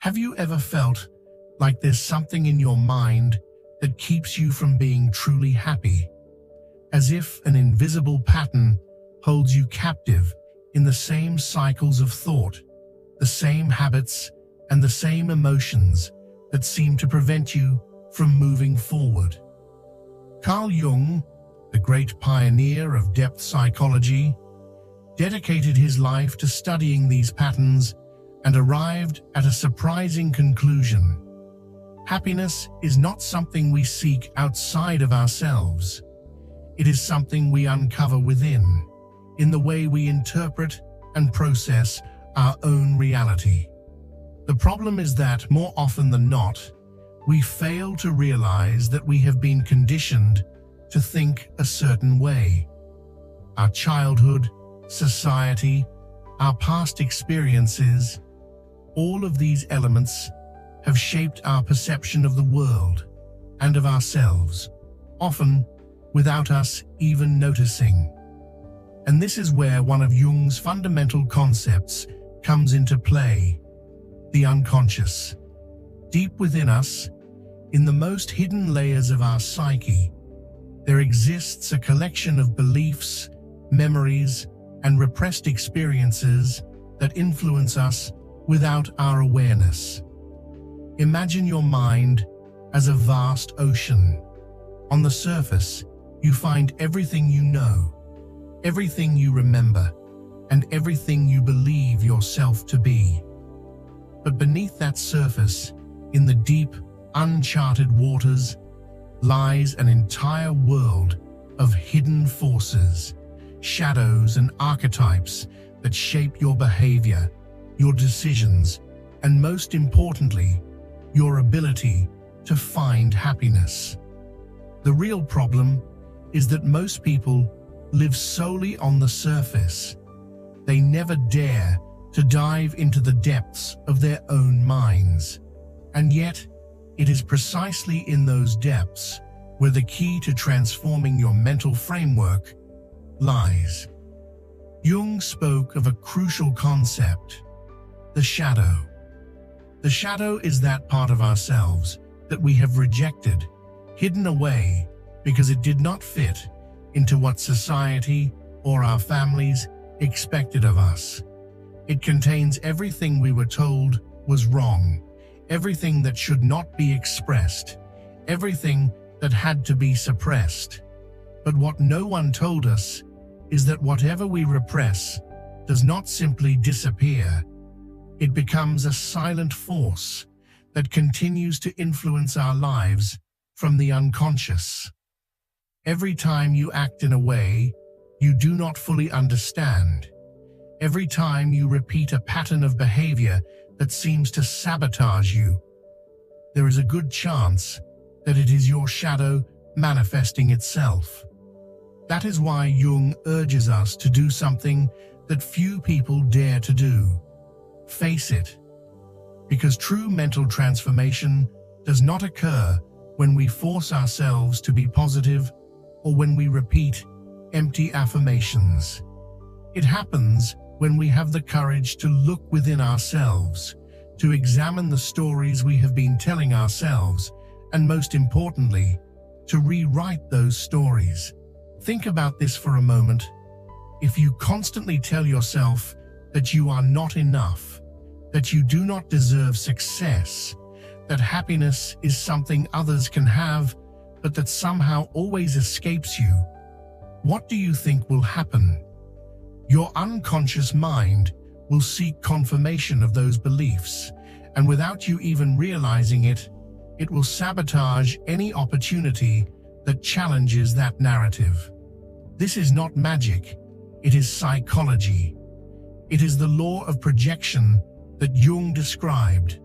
Have you ever felt like there's something in your mind that keeps you from being truly happy? As if an invisible pattern holds you captive in the same cycles of thought, the same habits, and the same emotions that seem to prevent you from moving forward. Carl Jung, the great pioneer of depth psychology, dedicated his life to studying these patterns and arrived at a surprising conclusion. Happiness is not something we seek outside of ourselves. It is something we uncover within, in the way we interpret and process our own reality. The problem is that, more often than not, we fail to realize that we have been conditioned to think a certain way. Our childhood, society, our past experiences, all of these elements have shaped our perception of the world and of ourselves, often without us even noticing. And this is where one of Jung's fundamental concepts comes into play: the unconscious. Deep within us, in the most hidden layers of our psyche, there exists a collection of beliefs, memories, and repressed experiences that influence us without our awareness. Imagine your mind as a vast ocean. On the surface, you find everything you know, everything you remember, and everything you believe yourself to be. But beneath that surface, in the deep, uncharted waters, lies an entire world of hidden forces, shadows and archetypes that shape your behavior, your decisions, and most importantly, your ability to find happiness. The real problem is that most people live solely on the surface. They never dare to dive into the depths of their own minds. And yet, it is precisely in those depths where the key to transforming your mental framework lies. Jung spoke of a crucial concept: the shadow. The shadow is that part of ourselves that we have rejected, hidden away because it did not fit into what society or our families expected of us. It contains everything we were told was wrong, everything that should not be expressed, everything that had to be suppressed. But what no one told us is that whatever we repress does not simply disappear. It becomes a silent force that continues to influence our lives from the unconscious. Every time you act in a way you do not fully understand, every time you repeat a pattern of behavior that seems to sabotage you, there is a good chance that it is your shadow manifesting itself. That is why Jung urges us to do something that few people dare to do: face it. Because true mental transformation does not occur when we force ourselves to be positive or when we repeat empty affirmations. It happens when we have the courage to look within ourselves, to examine the stories we have been telling ourselves, and most importantly, to rewrite those stories. Think about this for a moment. If you constantly tell yourself that you are not enough, that you do not deserve success, that happiness is something others can have, but that somehow always escapes you, what do you think will happen? Your unconscious mind will seek confirmation of those beliefs, and without you even realizing it, it will sabotage any opportunity that challenges that narrative. This is not magic, it is psychology. It is the law of projection that Jung described.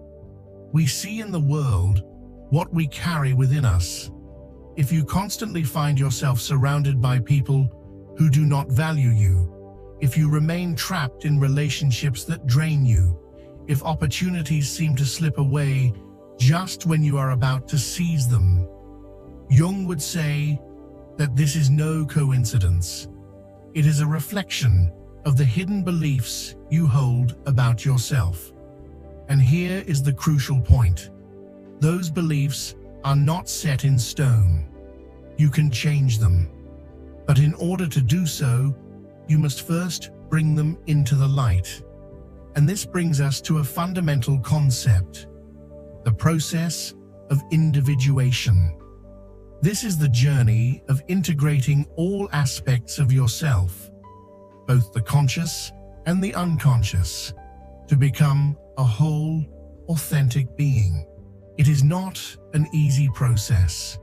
We see in the world what we carry within us. If you constantly find yourself surrounded by people who do not value you, if you remain trapped in relationships that drain you, if opportunities seem to slip away just when you are about to seize them, Jung would say that this is no coincidence. It is a reflection of the hidden beliefs you hold about yourself. And here is the crucial point. Those beliefs are not set in stone. You can change them. But in order to do so, you must first bring them into the light. And this brings us to a fundamental concept, the process of individuation. This is the journey of integrating all aspects of yourself, both the conscious and the unconscious, to become a whole, authentic being. It is not an easy process.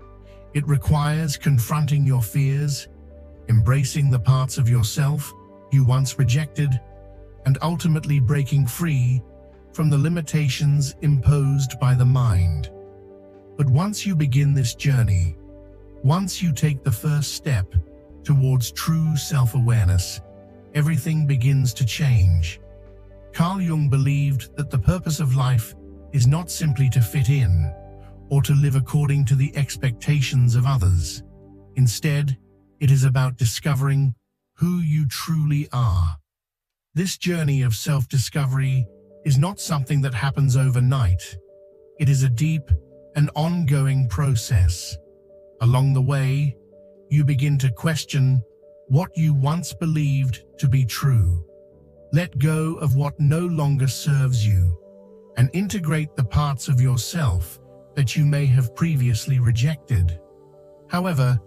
It requires confronting your fears, embracing the parts of yourself you once rejected, and ultimately breaking free from the limitations imposed by the mind. But once you begin this journey, once you take the first step towards true self-awareness, everything begins to change. Carl Jung believed that the purpose of life is not simply to fit in or to live according to the expectations of others. Instead, it is about discovering who you truly are. This journey of self-discovery is not something that happens overnight. It is a deep and ongoing process. Along the way, you begin to question what you once believed to be true. Let go of what no longer serves you and integrate the parts of yourself that you may have previously rejected. However,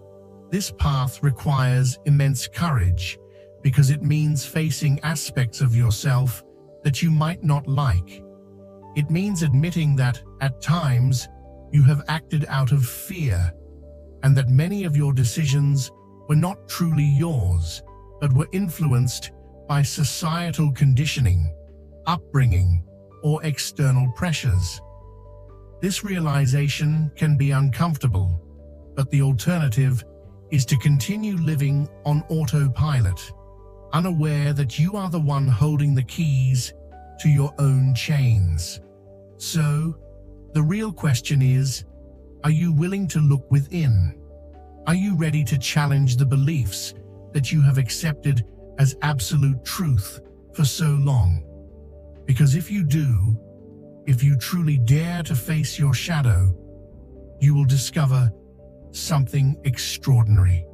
this path requires immense courage because it means facing aspects of yourself that you might not like. It means admitting that, at times, you have acted out of fear, and that many of your decisions were not truly yours, but were influenced by societal conditioning, upbringing, or external pressures. This realization can be uncomfortable, but the alternative is to continue living on autopilot, unaware that you are the one holding the keys to your own chains. So, the real question is, are you willing to look within? Are you ready to challenge the beliefs that you have accepted as absolute truth for so long? Because if you do, if you truly dare to face your shadow, you will discover something extraordinary.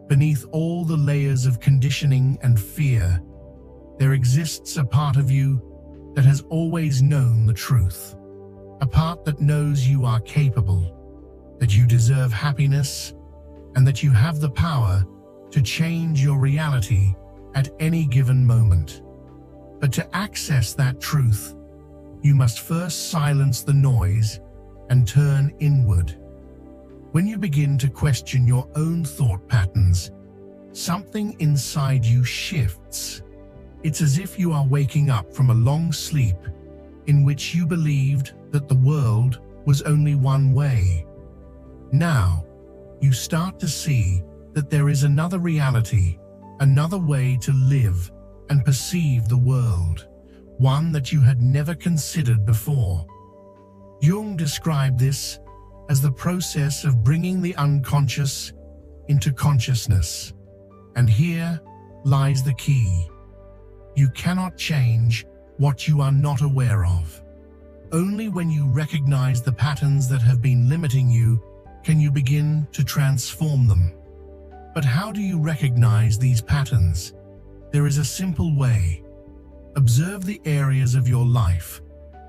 Beneath all the layers of conditioning and fear, there exists a part of you that has always known the truth. A part that knows you are capable, that you deserve happiness, and that you have the power to change your reality at any given moment. But to access that truth, you must first silence the noise and turn inward. When you begin to question your own thought patterns, something inside you shifts. It's as if you are waking up from a long sleep in which you believed that the world was only one way. Now, you start to see that there is another reality, another way to live and perceive the world, one that you had never considered before. Jung described this as the process of bringing the unconscious into consciousness. And here lies the key. You cannot change what you are not aware of. Only when you recognize the patterns that have been limiting you can you begin to transform them. But how do you recognize these patterns? There is a simple way. Observe the areas of your life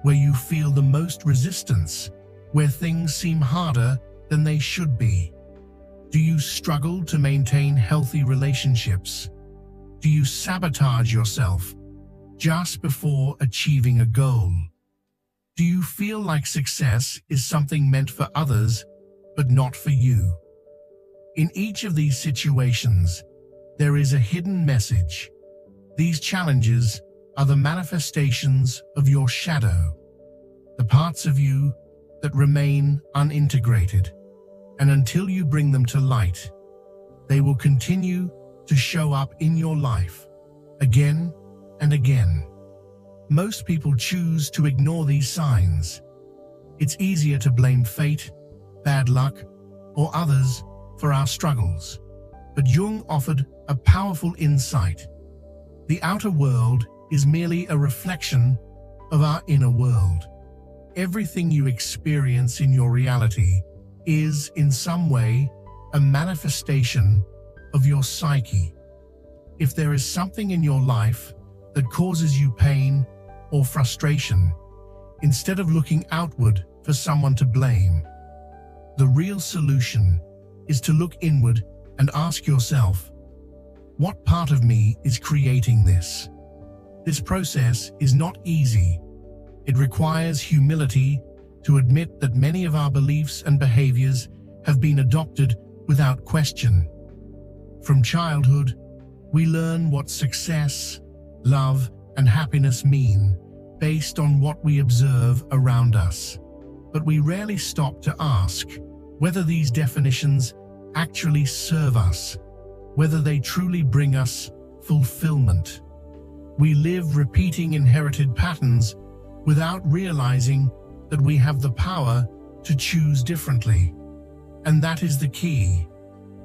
where you feel the most resistance, where things seem harder than they should be. Do you struggle to maintain healthy relationships? Do you sabotage yourself just before achieving a goal? Do you feel like success is something meant for others, but not for you? In each of these situations, there is a hidden message. These challenges are the manifestations of your shadow, the parts of you that remain unintegrated. And until you bring them to light, they will continue to show up in your life again and again. Most people choose to ignore these signs. It's easier to blame fate, bad luck, or others for our struggles. But Jung offered a powerful insight. The outer world is merely a reflection of our inner world. Everything you experience in your reality is, in some way, a manifestation of your psyche. If there is something in your life that causes you pain or frustration, instead of looking outward for someone to blame, the real solution is to look inward and ask yourself, what part of me is creating this? This process is not easy. It requires humility to admit that many of our beliefs and behaviors have been adopted without question. From childhood, we learn what success, love, and happiness mean based on what we observe around us. But we rarely stop to ask whether these definitions actually serve us, whether they truly bring us fulfillment. We live repeating inherited patterns without realizing that we have the power to choose differently. And that is the key.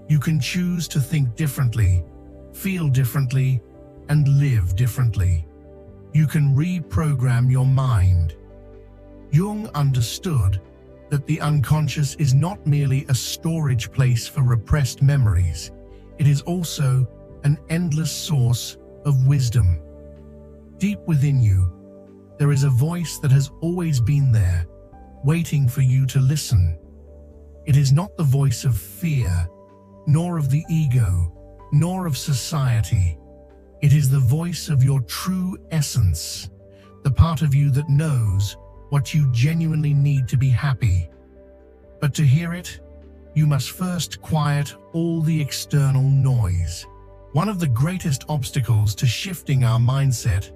You can choose to think differently, feel differently, and live differently. You can reprogram your mind. Jung understood that the unconscious is not merely a storage place for repressed memories. It is also an endless source of wisdom. Deep within you, there is a voice that has always been there, waiting for you to listen. It is not the voice of fear, nor of the ego, nor of society. It is the voice of your true essence, the part of you that knows what you genuinely need to be happy. But to hear it, you must first quiet all the external noise. One of the greatest obstacles to shifting our mindset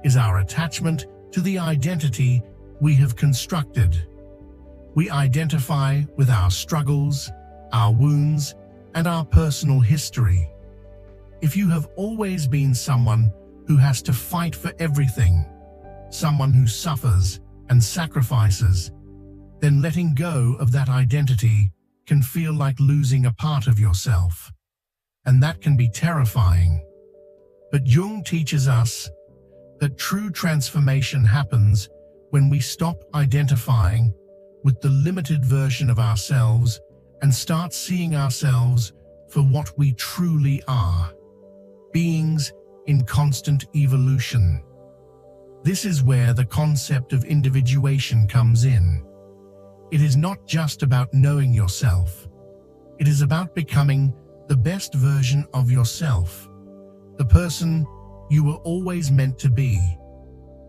is our attachment to the identity we have constructed. We identify with our struggles, our wounds, and our personal history. If you have always been someone who has to fight for everything, someone who suffers and sacrifices, then letting go of that identity can feel like losing a part of yourself. And that can be terrifying. But Jung teaches us that true transformation happens when we stop identifying with the limited version of ourselves and start seeing ourselves for what we truly are, beings in constant evolution. This is where the concept of individuation comes in. It is not just about knowing yourself. It is about becoming the best version of yourself, the person you were always meant to be.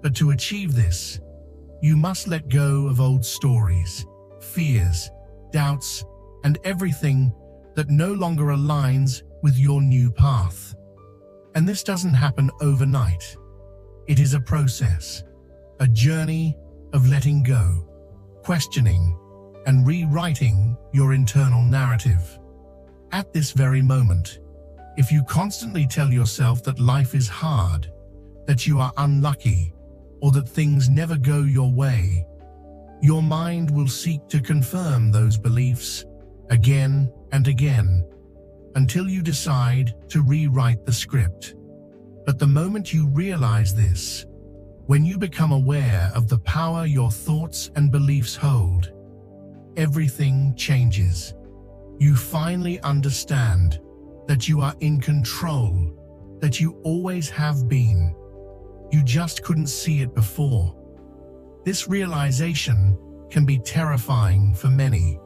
But to achieve this, you must let go of old stories, fears, doubts, and everything that no longer aligns with your new path. And this doesn't happen overnight. It is a process, a journey of letting go, questioning, and rewriting your internal narrative. At this very moment, if you constantly tell yourself that life is hard, that you are unlucky, or that things never go your way, your mind will seek to confirm those beliefs again and again until you decide to rewrite the script. But the moment you realize this, when you become aware of the power your thoughts and beliefs hold, everything changes. You finally understand that you are in control, that you always have been. You just couldn't see it before. This realization can be terrifying for many,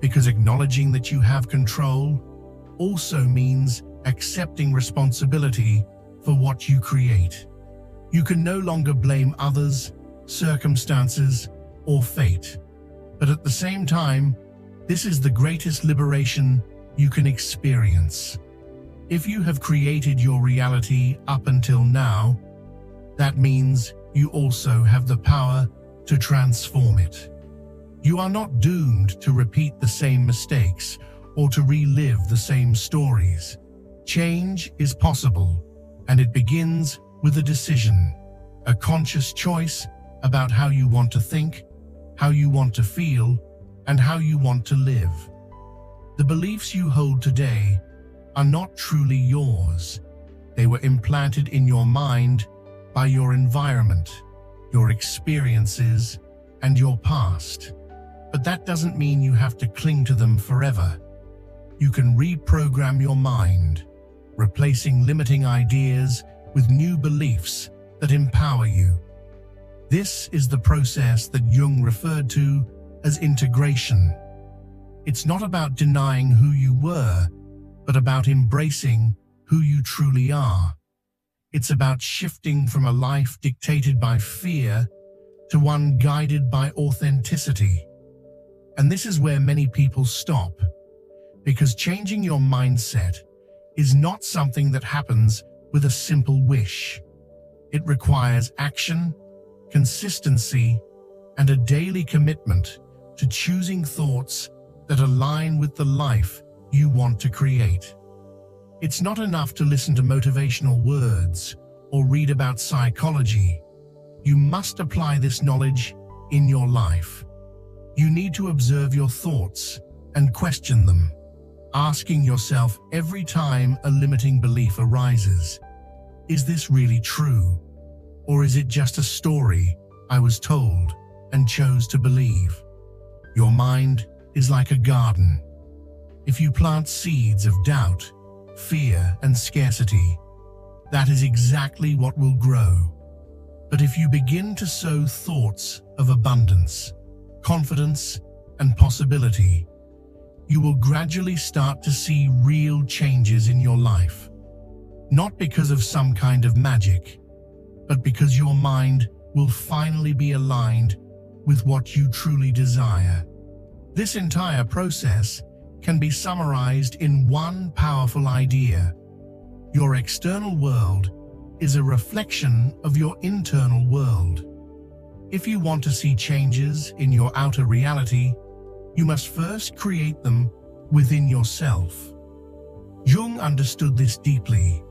because acknowledging that you have control also means accepting responsibility for what you create. You can no longer blame others, circumstances, or fate. But at the same time, this is the greatest liberation you can experience. If you have created your reality up until now, that means you also have the power to transform it. You are not doomed to repeat the same mistakes or to relive the same stories. Change is possible, and it begins with a decision, a conscious choice about how you want to think, how you want to feel, and how you want to live. The beliefs you hold today are not truly yours. They were implanted in your mind by your environment, your experiences, and your past. But that doesn't mean you have to cling to them forever. You can reprogram your mind, replacing limiting ideas with new beliefs that empower you. This is the process that Jung referred to as integration. It's not about denying who you were, but about embracing who you truly are. It's about shifting from a life dictated by fear to one guided by authenticity. And this is where many people stop, because changing your mindset is not something that happens with a simple wish. It requires action, consistency, and a daily commitment to choosing thoughts that align with the life you want to create. It's not enough to listen to motivational words or read about psychology. You must apply this knowledge in your life. You need to observe your thoughts and question them, asking yourself every time a limiting belief arises, is this really true? Or is it just a story I was told and chose to believe? Your mind is like a garden. If you plant seeds of doubt, fear, and scarcity, that is exactly what will grow. But if you begin to sow thoughts of abundance, confidence, and possibility, you will gradually start to see real changes in your life. Not because of some kind of magic, but because your mind will finally be aligned with what you truly desire. This entire process can be summarized in one powerful idea. Your external world is a reflection of your internal world. If you want to see changes in your outer reality, you must first create them within yourself. Jung understood this deeply,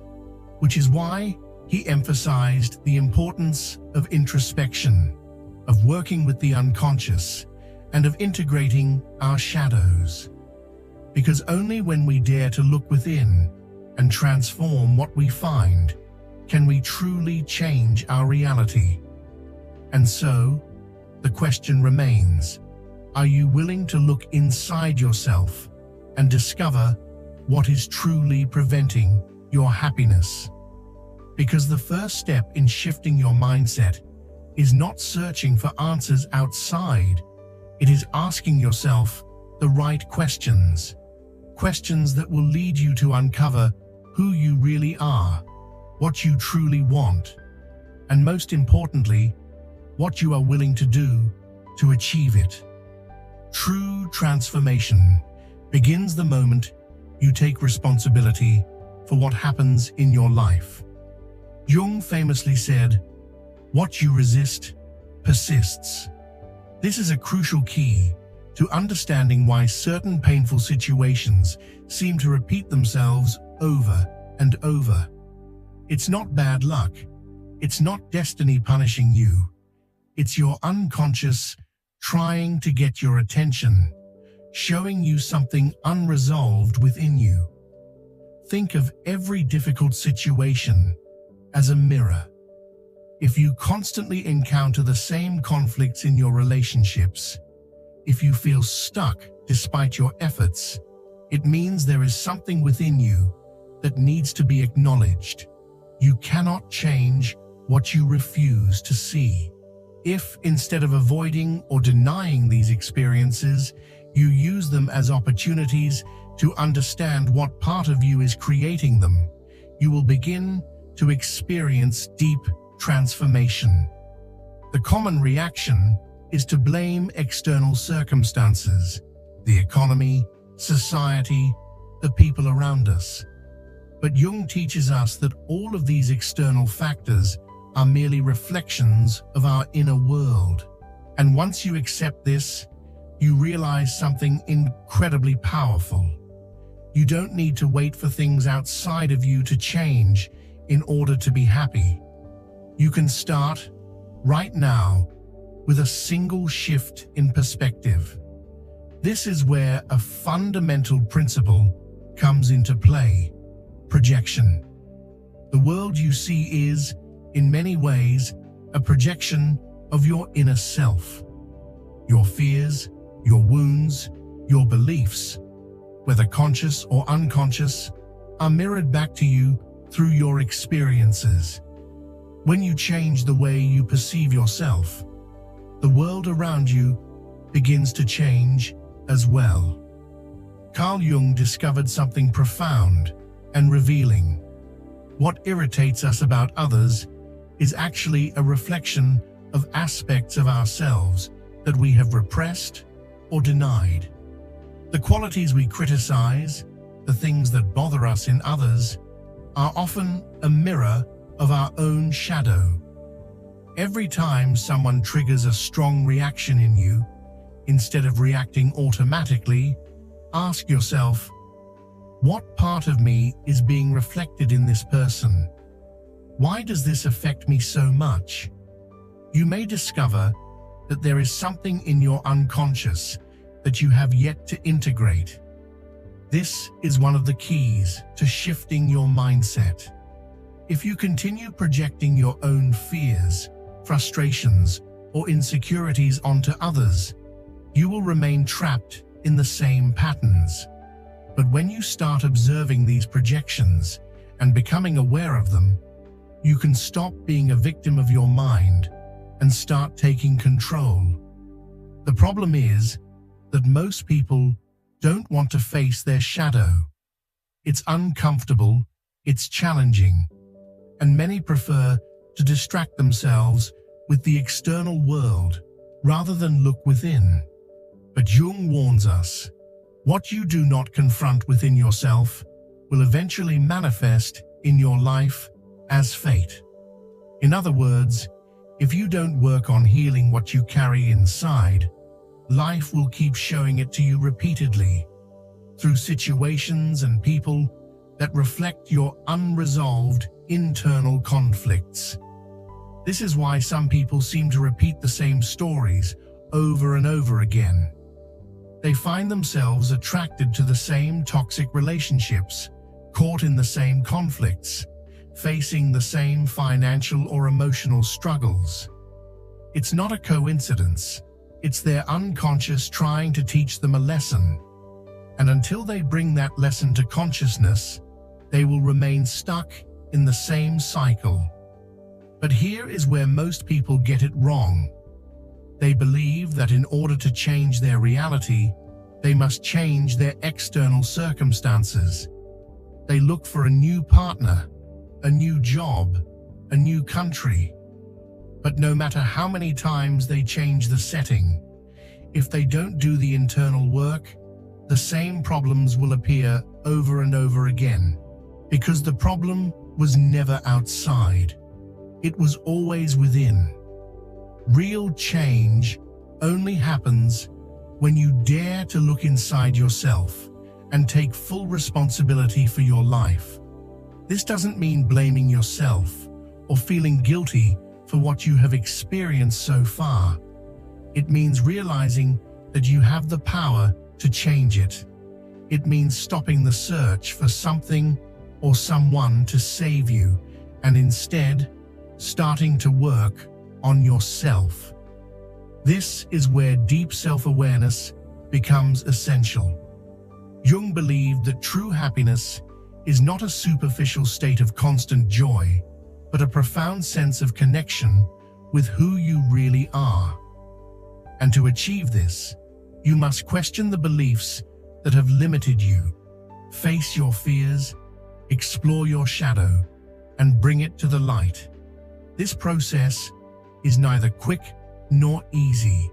which is why he emphasized the importance of introspection, of working with the unconscious, and of integrating our shadows. Because only when we dare to look within and transform what we find can we truly change our reality. And so, the question remains, are you willing to look inside yourself and discover what is truly preventing your happiness? Because the first step in shifting your mindset is not searching for answers outside, it is asking yourself the right questions. Questions that will lead you to uncover who you really are, what you truly want, and most importantly, what you are willing to do to achieve it. True transformation begins the moment you take responsibility for what happens in your life. Jung famously said, "What you resist persists." This is a crucial key to understanding why certain painful situations seem to repeat themselves over and over. It's not bad luck. It's not destiny punishing you. It's your unconscious trying to get your attention, showing you something unresolved within you. Think of every difficult situation as a mirror. If you constantly encounter the same conflicts in your relationships, if you feel stuck despite your efforts, it means there is something within you that needs to be acknowledged. You cannot change what you refuse to see. If, instead of avoiding or denying these experiences, you use them as opportunities to understand what part of you is creating them, you will begin to experience deep transformation. The common reaction is to blame external circumstances, the economy, society, the people around us. But Jung teaches us that all of these external factors are merely reflections of our inner world. And once you accept this, you realize something incredibly powerful. You don't need to wait for things outside of you to change in order to be happy. You can start right now with a single shift in perspective. This is where a fundamental principle comes into play: projection. The world you see is, in many ways, a projection of your inner self. Your fears, your wounds, your beliefs, whether conscious or unconscious, are mirrored back to you through your experiences. When you change the way you perceive yourself, the world around you begins to change as well. Carl Jung discovered something profound and revealing. What irritates us about others is actually a reflection of aspects of ourselves that we have repressed or denied. The qualities we criticize, the things that bother us in others, are often a mirror of our own shadow. Every time someone triggers a strong reaction in you, instead of reacting automatically, ask yourself, what part of me is being reflected in this person? Why does this affect me so much? You may discover that there is something in your unconscious that you have yet to integrate. This is one of the keys to shifting your mindset. If you continue projecting your own fears, frustrations, or insecurities onto others, you will remain trapped in the same patterns. But when you start observing these projections and becoming aware of them, you can stop being a victim of your mind and start taking control. The problem is that most people don't want to face their shadow. It's uncomfortable, it's challenging, and many prefer to distract themselves with the external world rather than look within. But Jung warns us, what you do not confront within yourself will eventually manifest in your life as fate. In other words, if you don't work on healing what you carry inside, life will keep showing it to you repeatedly, through situations and people that reflect your unresolved internal conflicts. This is why some people seem to repeat the same stories over and over again. They find themselves attracted to the same toxic relationships, caught in the same conflicts, facing the same financial or emotional struggles. It's not a coincidence. It's their unconscious trying to teach them a lesson. And until they bring that lesson to consciousness, they will remain stuck in the same cycle. But here is where most people get it wrong. They believe that in order to change their reality, they must change their external circumstances. They look for a new partner, a new job, a new country. But no matter how many times they change the setting, if they don't do the internal work, the same problems will appear over and over again. Because the problem was never outside. It was always within. Real change only happens when you dare to look inside yourself and take full responsibility for your life. This doesn't mean blaming yourself or feeling guilty for what you have experienced so far. It means realizing that you have the power to change it. It means stopping the search for something or someone to save you and instead starting to work on yourself. This is where deep self-awareness becomes essential. Jung believed that true happiness is not a superficial state of constant joy, but a profound sense of connection with who you really are. And to achieve this, you must question the beliefs that have limited you, face your fears, explore your shadow, and bring it to the light. This process is neither quick nor easy.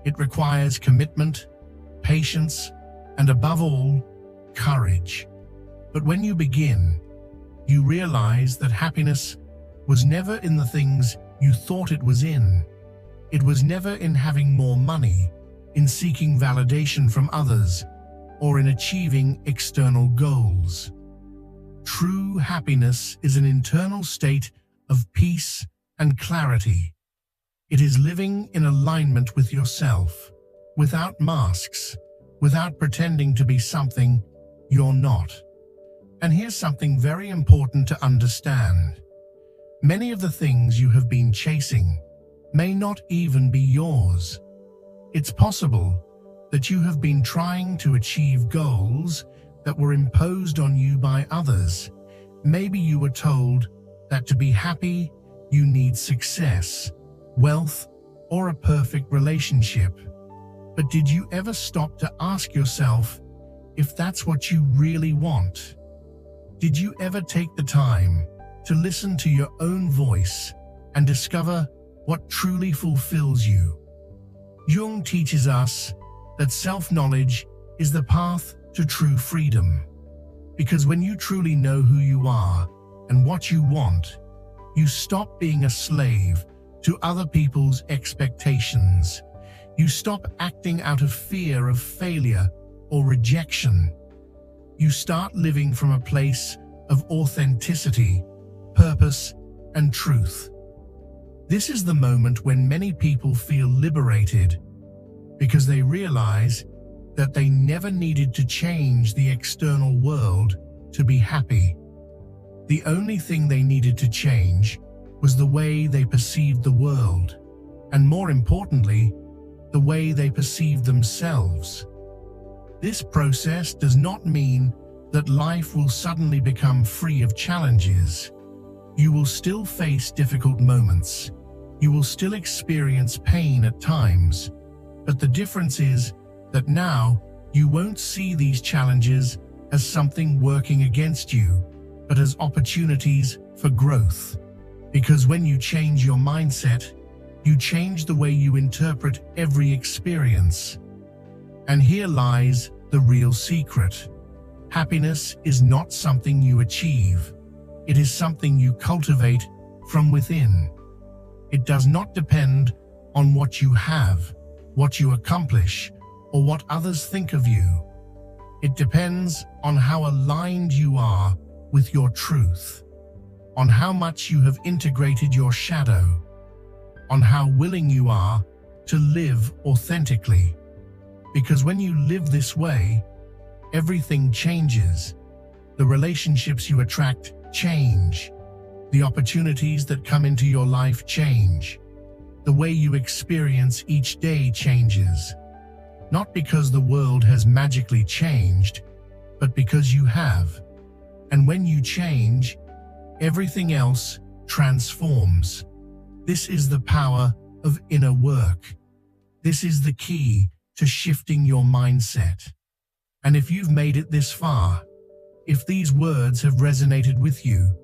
It requires commitment, patience, and above all, courage. But when you begin, you realize that happiness was never in the things you thought it was in. It was never in having more money, in seeking validation from others, or in achieving external goals. True happiness is an internal state of peace and clarity. It is living in alignment with yourself, without masks, without pretending to be something you're not. And here's something very important to understand. Many of the things you have been chasing, may not even be yours. It's possible that you have been trying to achieve goals that were imposed on you by others. Maybe you were told that to be happy, you need success, wealth, or a perfect relationship. But did you ever stop to ask yourself if that's what you really want? Did you ever take the time to listen to your own voice and discover what truly fulfills you? Jung teaches us that self-knowledge is the path to true freedom. Because when you truly know who you are and what you want, you stop being a slave to other people's expectations. You stop acting out of fear of failure or rejection. You start living from a place of authenticity, purpose, and truth. This is the moment when many people feel liberated because they realize that they never needed to change the external world to be happy. The only thing they needed to change was the way they perceived the world, and more importantly, the way they perceived themselves. This process does not mean that life will suddenly become free of challenges. You will still face difficult moments. You will still experience pain at times. But the difference is that now you won't see these challenges as something working against you, but as opportunities for growth. Because when you change your mindset, you change the way you interpret every experience. And here lies the real secret. Happiness is not something you achieve. It is something you cultivate from within. It does not depend on what you have, what you accomplish, or what others think of you. It depends on how aligned you are with your truth, on how much you have integrated your shadow, on how willing you are to live authentically. Because when you live this way, everything changes. The relationships you attract change. The opportunities that come into your life change. The way you experience each day changes. Not because the world has magically changed, but because you have. And when you change, everything else transforms. This is the power of inner work. This is the key to shifting your mindset. And if you've made it this far, if these words have resonated with you,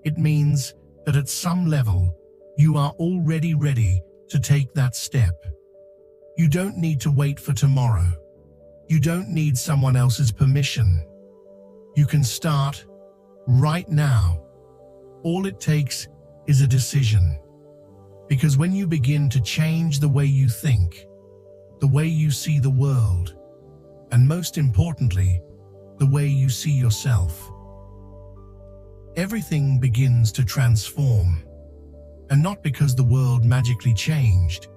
it means that at some level, you are already ready to take that step. You don't need to wait for tomorrow. You don't need someone else's permission. You can start right now. All it takes is a decision. Because when you begin to change the way you think, the way you see the world, and most importantly, the way you see yourself, everything begins to transform. And not because the world magically changed,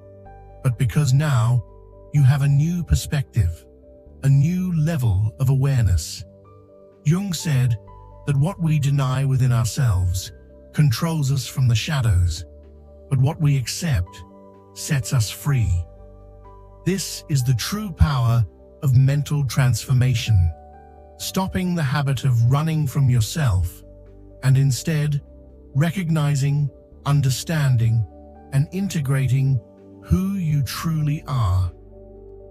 but because now you have a new perspective, a new level of awareness. Jung said that what we deny within ourselves controls us from the shadows, but what we accept sets us free. This is the true power of mental transformation, stopping the habit of running from yourself and instead recognizing, understanding, and integrating who you truly are.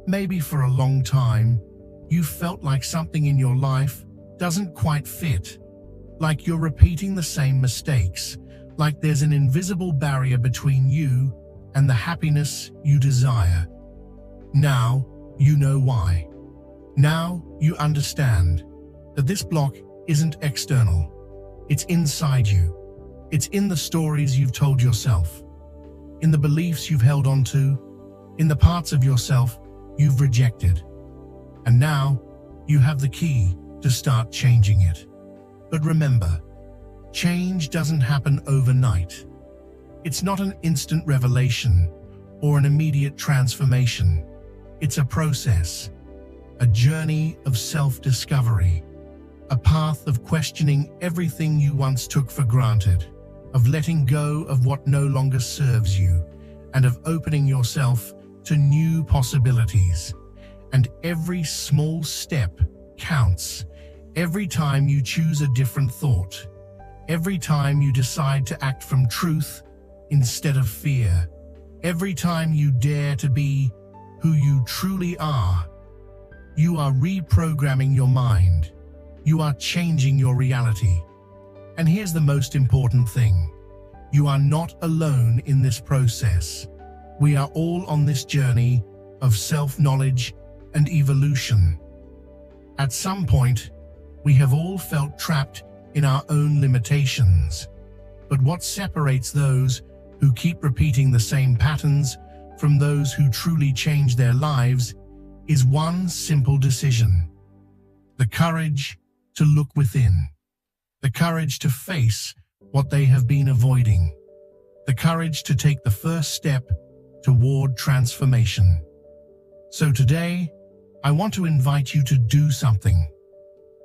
Maybe for a long time, you felt like something in your life doesn't quite fit, like you're repeating the same mistakes, like there's an invisible barrier between you and the happiness you desire. Now you know why. Now you understand that this block isn't external. It's inside you. It's in the stories you've told yourself, in the beliefs you've held on to, in the parts of yourself you've rejected. And now you have the key to start changing it. But remember, change doesn't happen overnight. It's not an instant revelation or an immediate transformation. It's a process, a journey of self-discovery, a path of questioning everything you once took for granted, of letting go of what no longer serves you, and of opening yourself to new possibilities. And every small step counts. Every time you choose a different thought, every time you decide to act from truth instead of fear, every time you dare to be who you truly are, you are reprogramming your mind. You are changing your reality. And here's the most important thing. You are not alone in this process. We are all on this journey of self-knowledge and evolution. At some point, we have all felt trapped in our own limitations. But what separates those who keep repeating the same patterns from those who truly change their lives is one simple decision: the courage to look within, the courage to face what they have been avoiding, the courage to take the first step toward transformation. So today, I want to invite you to do something.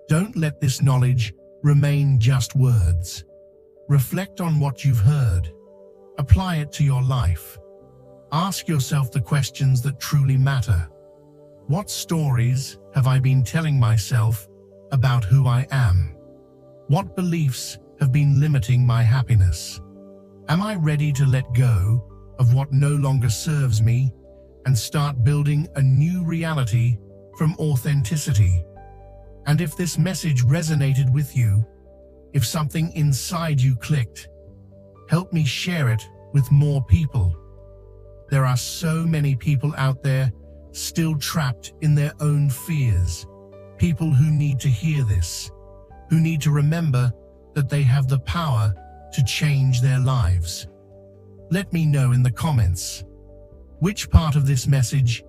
Don't let this knowledge remain just words. Reflect on what you've heard. Apply it to your life. Ask yourself the questions that truly matter. What stories have I been telling myself about who I am? What beliefs have been limiting my happiness? Am I ready to let go of what no longer serves me and start building a new reality from authenticity? And if this message resonated with you, if something inside you clicked, help me share it with more people. There are so many people out there still trapped in their own fears. People who need to hear this, who need to remember that they have the power to change their lives. Let me know in the comments, which part of this message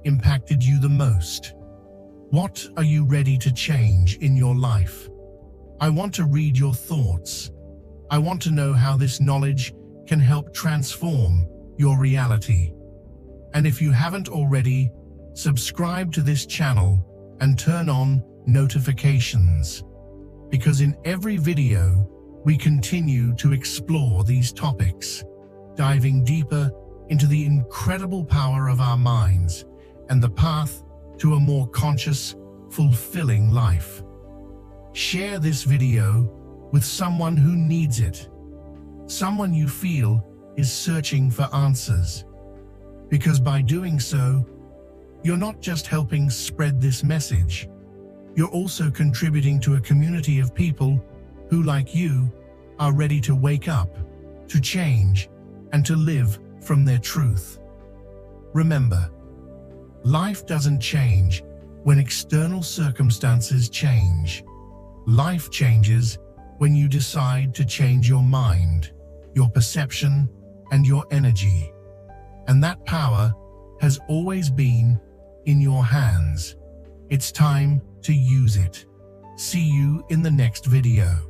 impacted you the most? What are you ready to change in your life? I want to read your thoughts. I want to know how this knowledge can help transform your reality. And if you haven't already, subscribe to this channel and turn on notifications, because in every video, we continue to explore these topics, diving deeper into the incredible power of our minds and the path to a more conscious, fulfilling life. Share this video with someone who needs it, someone you feel is searching for answers, because by doing so, you're not just helping spread this message, you're also contributing to a community of people who, like you, are ready to wake up, to change, and to live from their truth. Remember, life doesn't change when external circumstances change. Life changes when you decide to change your mind, your perception, and your energy. And that power has always been in your hands. It's time to use it. See you in the next video.